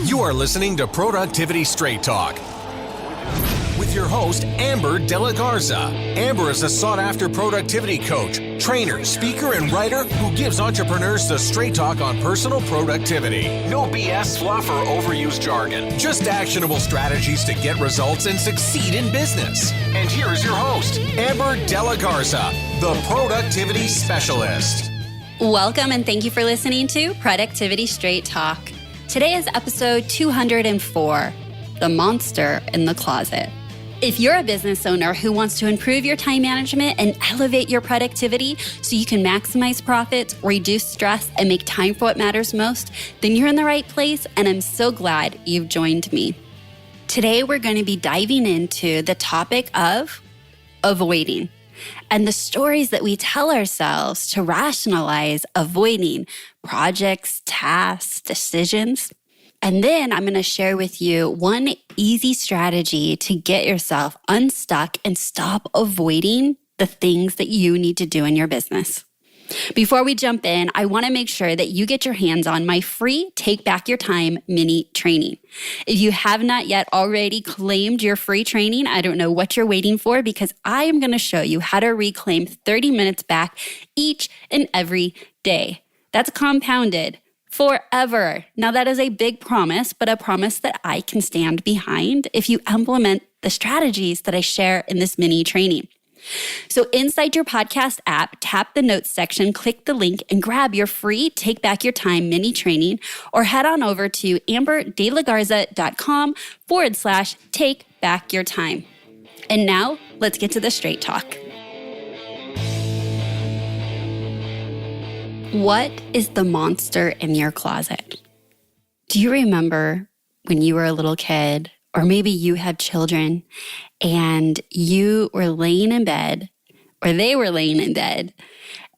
You are listening to Productivity Straight Talk with your host, Amber De La Garza. Amber is a sought-after productivity coach, trainer, speaker, and writer who gives entrepreneurs the straight talk on personal productivity. No BS, fluff, or overused jargon. Just actionable strategies to get results and succeed in business. And here is your host, Amber De La Garza, the Productivity Specialist. Welcome and thank you for listening to Productivity Straight Talk. Today is episode 204, The Monster in the Closet. If you're a business owner who wants to improve your time management and elevate your productivity so you can maximize profits, reduce stress, and make time for what matters most, then you're in the right place, and I'm so glad you've joined me. Today, we're going to be diving into the topic of avoiding and the stories that we tell ourselves to rationalize avoiding projects, tasks, decisions. And then I'm going to share with you one easy strategy to get yourself unstuck and stop avoiding the things that you need to do in your business. Before we jump in, I want to make sure that you get your hands on my free Take Back Your Time mini training. If you have not yet already claimed your free training, I don't know what you're waiting for, because I am going to show you how to reclaim 30 minutes back each and every day. That's compounded forever. Now, that is a big promise, but a promise that I can stand behind if you implement the strategies that I share in this mini training. So inside your podcast app, tap the notes section, click the link, and grab your free Take Back Your Time mini training, or head on over to amberdelagarza.com/take back your time. And now let's get to the straight talk. What is the monster in your closet? Do you remember when you were a little kid, or maybe you had children, and you were laying in bed, or they were laying in bed,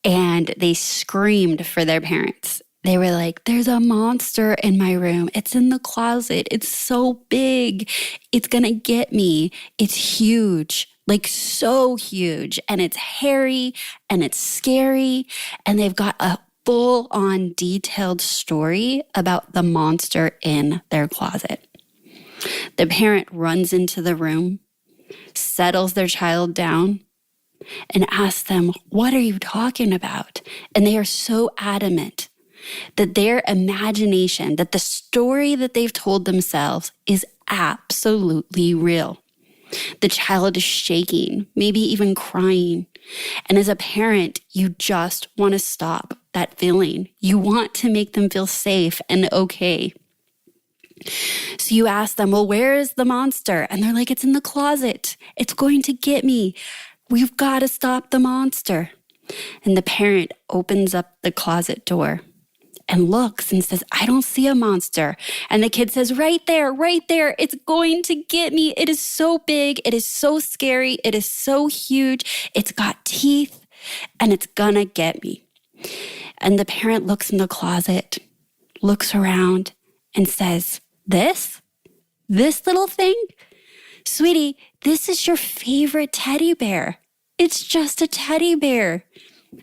and they screamed for their parents? They were like, "There's a monster in my room. It's in the closet. It's so big. It's gonna get me. It's huge, like so huge. And it's hairy and it's scary." And they've got a full-on detailed story about the monster in their closet. The parent runs into the room, settles their child down, and asks them, "What are you talking about?" And they are so adamant that their imagination, that the story that they've told themselves is absolutely real. The child is shaking, maybe even crying. And as a parent, you just want to stop that feeling. You want to make them feel safe and okay. So you ask them, "Well, where is the monster?" And they're like, "It's in the closet. It's going to get me. We've got to stop the monster." And the parent opens up the closet door and looks and says, "I don't see a monster." And the kid says, right there, "It's going to get me. It is so big. It is so scary. It is so huge. It's got teeth and it's gonna get me." And the parent looks in the closet, looks around and says, This little thing? Sweetie, this is your favorite teddy bear. It's just a teddy bear.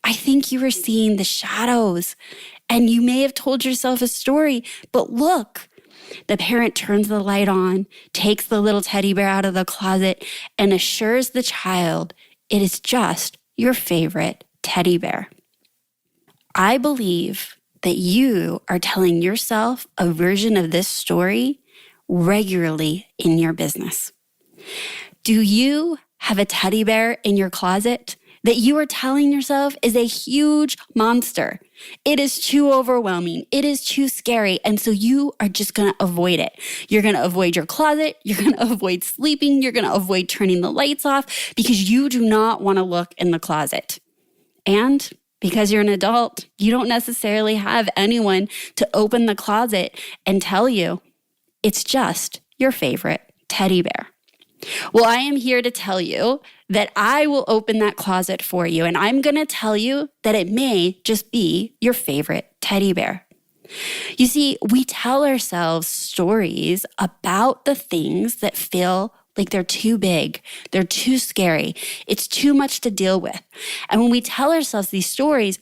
I think you were seeing the shadows, and you may have told yourself a story, but look." The parent turns the light on, takes the little teddy bear out of the closet, and assures the child it is just your favorite teddy bear. I believe that you are telling yourself a version of this story regularly in your business. Do you have a teddy bear in your closet that you are telling yourself is a huge monster? It is too overwhelming. It is too scary. And so you are just going to avoid it. You're going to avoid your closet. You're going to avoid sleeping. You're going to avoid turning the lights off because you do not want to look in the closet. And because you're an adult, you don't necessarily have anyone to open the closet and tell you it's just your favorite teddy bear. Well, I am here to tell you that I will open that closet for you, and I'm going to tell you that it may just be your favorite teddy bear. You see, we tell ourselves stories about the things that feel like they're too big, they're too scary, it's too much to deal with. And when we tell ourselves these stories,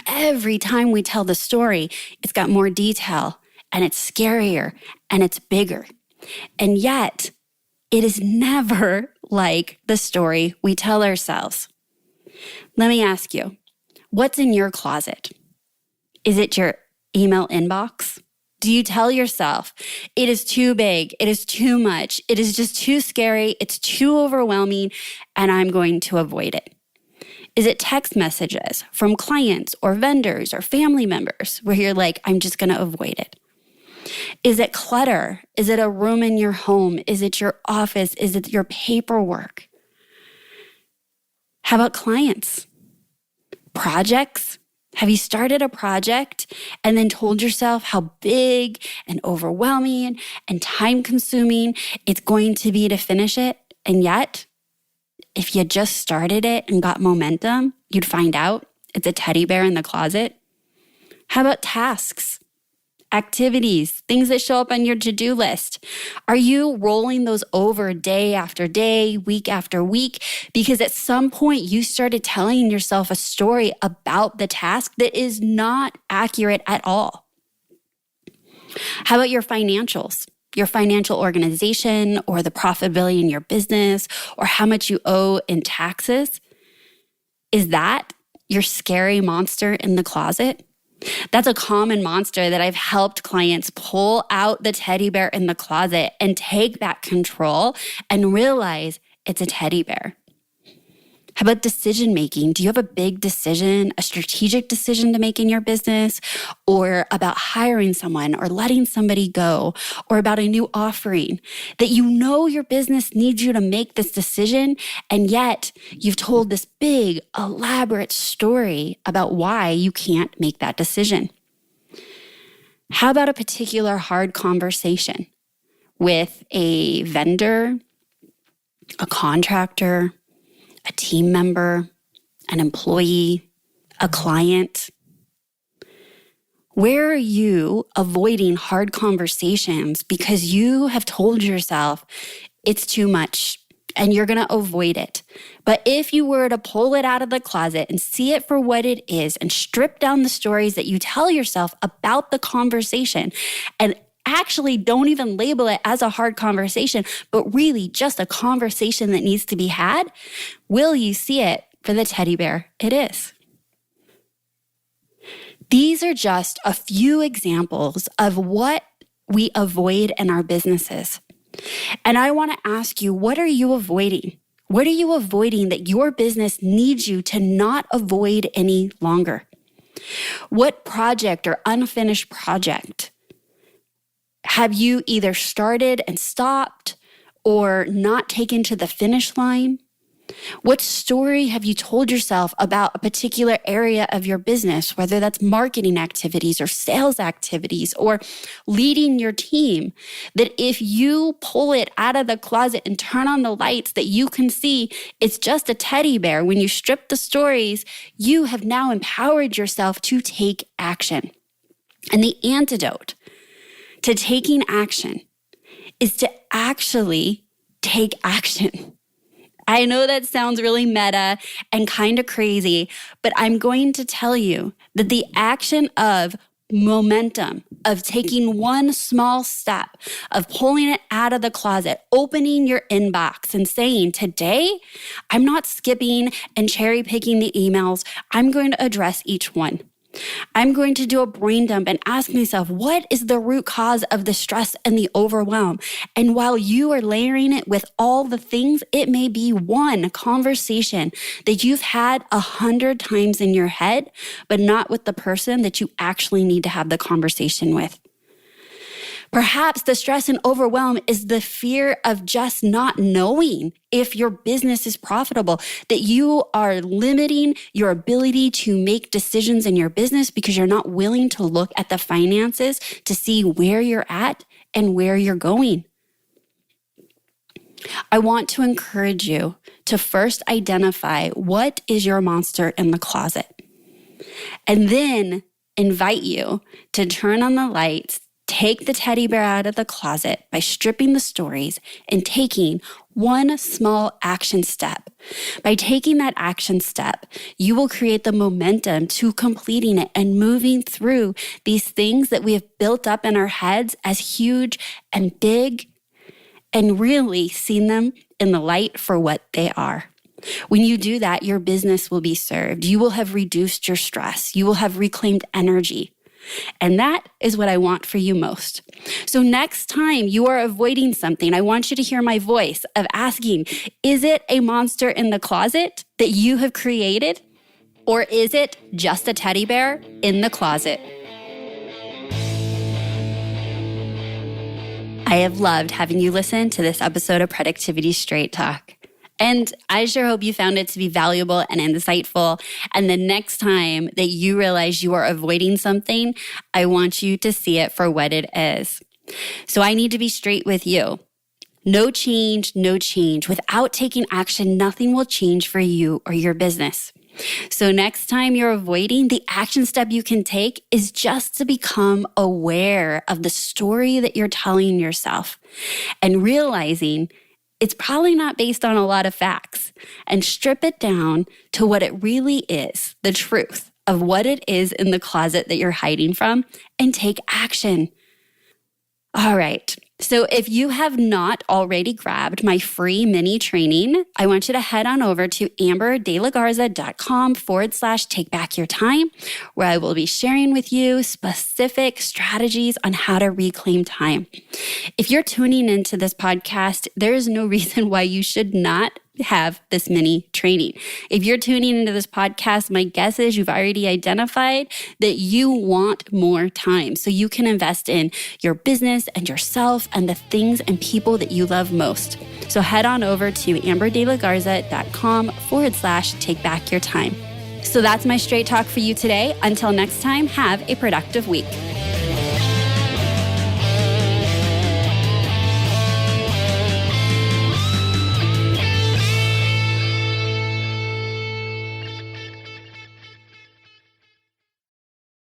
every time we tell the story, it's got more detail and it's scarier and it's bigger. And yet, it is never like the story we tell ourselves. Let me ask you, what's in your closet? Is it your email inbox? Do you tell yourself, it is too big, it is too much, it is just too scary, it's too overwhelming, and I'm going to avoid it? Is it text messages from clients or vendors or family members where you're like, I'm just going to avoid it? Is it clutter? Is it a room in your home? Is it your office? Is it your paperwork? How about clients? Projects? Have you started a project and then told yourself how big and overwhelming and time-consuming it's going to be to finish it? And yet, if you just started it and got momentum, you'd find out it's a teddy bear in the closet. How about tasks? Activities, things that show up on your to-do list. Are you rolling those over day after day, week after week? Because at some point you started telling yourself a story about the task that is not accurate at all. How about your financials? Your financial organization or the profitability in your business or how much you owe in taxes? Is that your scary monster in the closet? That's a common monster that I've helped clients pull out the teddy bear in the closet and take back control and realize it's a teddy bear. How about decision making? Do you have a big decision, a strategic decision to make in your business, or about hiring someone or letting somebody go, or about a new offering that you know your business needs you to make this decision, and yet you've told this big, elaborate story about why you can't make that decision? How about a particular hard conversation with a vendor, a contractor, a team member, an employee, a client? Where are you avoiding hard conversations because you have told yourself it's too much and you're going to avoid it? But if you were to pull it out of the closet and see it for what it is and strip down the stories that you tell yourself about the conversation and actually don't even label it as a hard conversation, but really just a conversation that needs to be had, will you see it for the teddy bear it is? These are just a few examples of what we avoid in our businesses. And I want to ask you, what are you avoiding? What are you avoiding that your business needs you to not avoid any longer? What project or unfinished project have you either started and stopped or not taken to the finish line? What story have you told yourself about a particular area of your business, whether that's marketing activities or sales activities or leading your team, that if you pull it out of the closet and turn on the lights that you can see it's just a teddy bear, when you strip the stories, you have now empowered yourself to take action. And the antidote to taking action is to actually take action. I know that sounds really meta and kind of crazy, but I'm going to tell you that the action of momentum, of taking one small step, of pulling it out of the closet, opening your inbox and saying, today, I'm not skipping and cherry picking the emails. I'm going to address each one. I'm going to do a brain dump and ask myself, what is the root cause of the stress and the overwhelm? And while you are layering it with all the things, it may be one conversation that you've had 100 times in your head, but not with the person that you actually need to have the conversation with. Perhaps the stress and overwhelm is the fear of just not knowing if your business is profitable, that you are limiting your ability to make decisions in your business because you're not willing to look at the finances to see where you're at and where you're going. I want to encourage you to first identify what is your monster in the closet, and then invite you to turn on the lights Take the teddy bear out of the closet by stripping the stories and taking one small action step. By taking that action step, you will create the momentum to completing it and moving through these things that we have built up in our heads as huge and big, and really seeing them in the light for what they are. When you do that, your business will be served. You will have reduced your stress. You will have reclaimed energy. And that is what I want for you most. So next time you are avoiding something, I want you to hear my voice of asking, is it a monster in the closet that you have created? Or is it just a teddy bear in the closet? I have loved having you listen to this episode of Productivity Straight Talk. And I sure hope you found it to be valuable and insightful. And the next time that you realize you are avoiding something, I want you to see it for what it is. So I need to be straight with you. No change, no change. Without taking action, nothing will change for you or your business. So next time you're avoiding, the action step you can take is just to become aware of the story that you're telling yourself and realizing it's probably not based on a lot of facts, and strip it down to what it really is, the truth of what it is in the closet that you're hiding from, and take action. All right. So if you have not already grabbed my free mini training, I want you to head on over to amberdelagarza.com/take back your time, where I will be sharing with you specific strategies on how to reclaim time. If you're tuning into this podcast, there is no reason why you should not have this mini training. If you're tuning into this podcast, my guess is you've already identified that you want more time so you can invest in your business and yourself and the things and people that you love most. So head on over to amberdelagarza.com/take back your time. So that's my straight talk for you today. Until next time, have a productive week.